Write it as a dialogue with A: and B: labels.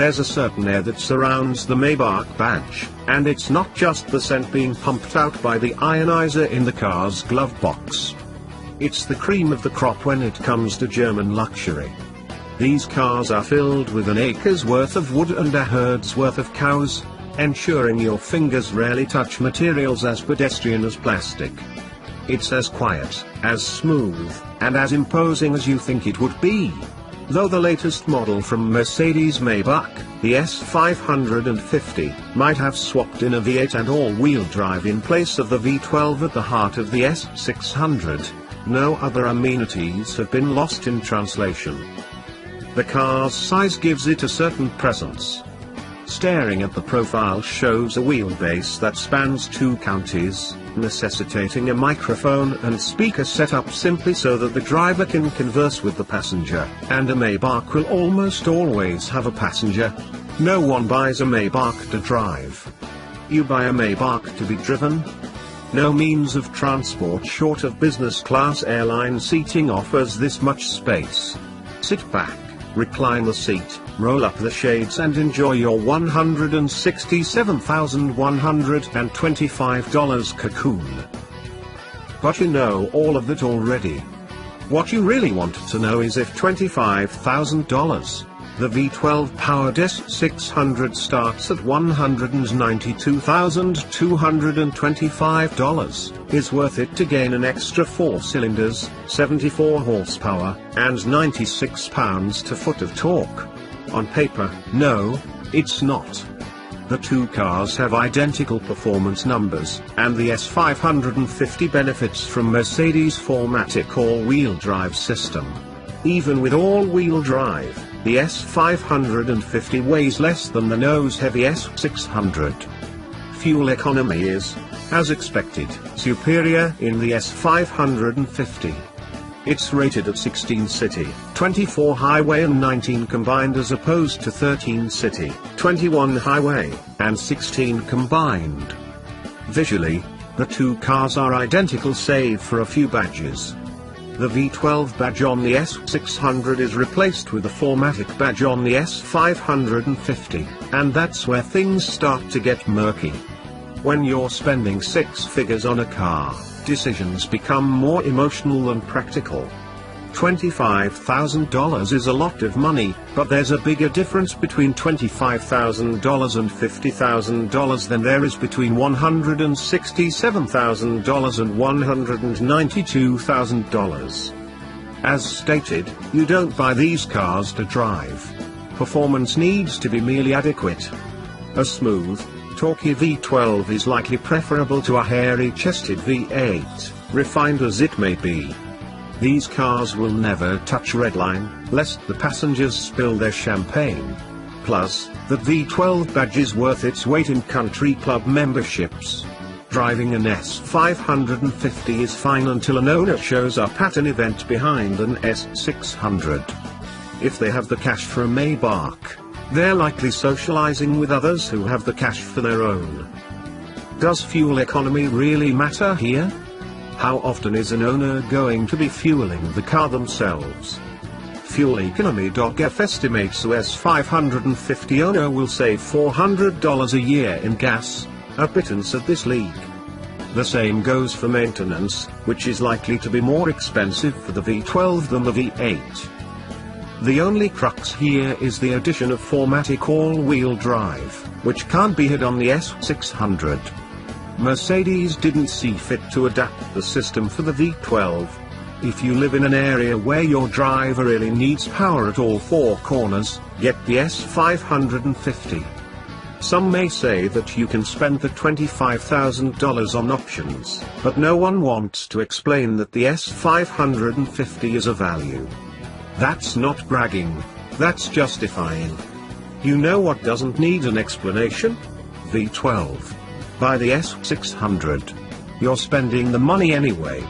A: There's a certain air that surrounds the Maybach badge, and it's not just the scent being pumped out by the ionizer in the car's glove box. It's the cream of the crop when it comes to German luxury. These cars are filled with an acre's worth of wood and a herd's worth of cows, ensuring your fingers rarely touch materials as pedestrian as plastic. It's as quiet, as smooth, and as imposing as you think it would be. Though the latest model from Mercedes Maybach, the S550, might have swapped in a V8 and all-wheel drive in place of the V12 at the heart of the S600, no other amenities have been lost in translation. The car's size gives it a certain presence. Staring at the profile shows a wheelbase that spans 2 counties, necessitating a microphone and speaker setup simply so that the driver can converse with the passenger, and a Maybach will almost always have a passenger. No one buys a Maybach to drive. You buy a Maybach to be driven. No means of transport short of business class airline seating offers this much space. Sit back, recline the seat, roll up the shades and enjoy your $167,125 cocoon. But you know all of that already. What you really want to know is if $25,000, the V12 powered S600 starts at $192,225, is worth it to gain an extra 4 cylinders, 74 horsepower, and 96 pounds-to-foot of torque. On paper, no, it's not. The two cars have identical performance numbers, and the S550 benefits from Mercedes' 4MATIC all-wheel drive system. Even with all-wheel drive, the S550 weighs less than the nose-heavy S600. Fuel economy is, as expected, superior in the S550. It's rated at 16 city, 24 highway and 19 combined as opposed to 13 city, 21 highway, and 16 combined. Visually, the two cars are identical save for a few badges. The V12 badge on the S600 is replaced with the 4MATIC badge on the S550, and that's where things start to get murky. When you're spending 6 figures on a car, decisions become more emotional than practical. $25,000 is a lot of money, but there's a bigger difference between $25,000 and $50,000 than there is between $167,000 and $192,000. As stated, you don't buy these cars to drive. Performance needs to be merely adequate. A smooth, torquey V12 is likely preferable to a hairy-chested V8, refined as it may be. These cars will never touch redline, lest the passengers spill their champagne. Plus, the V12 badge is worth its weight in country club memberships. Driving an S550 is fine until an owner shows up at an event behind an S600. If they have the cash for a Maybach, they're likely socializing with others who have the cash for their own. Does fuel economy really matter here? How often is an owner going to be fueling the car themselves? Fueleconomy.gov estimates the S550 owner will save $400 a year in gas, a pittance at this league. The same goes for maintenance, which is likely to be more expensive for the V12 than the V8. The only crux here is the addition of 4MATIC all-wheel drive, which can't be had on the S600. Mercedes didn't see fit to adapt the system for the V12. If you live in an area where your driver really needs power at all 4 corners, get the S550. Some may say that you can spend the $25,000 on options, but no one wants to explain that the S550 is a value. That's not bragging, that's justifying. You know what doesn't need an explanation? V12. Buy the S600. You're spending the money anyway.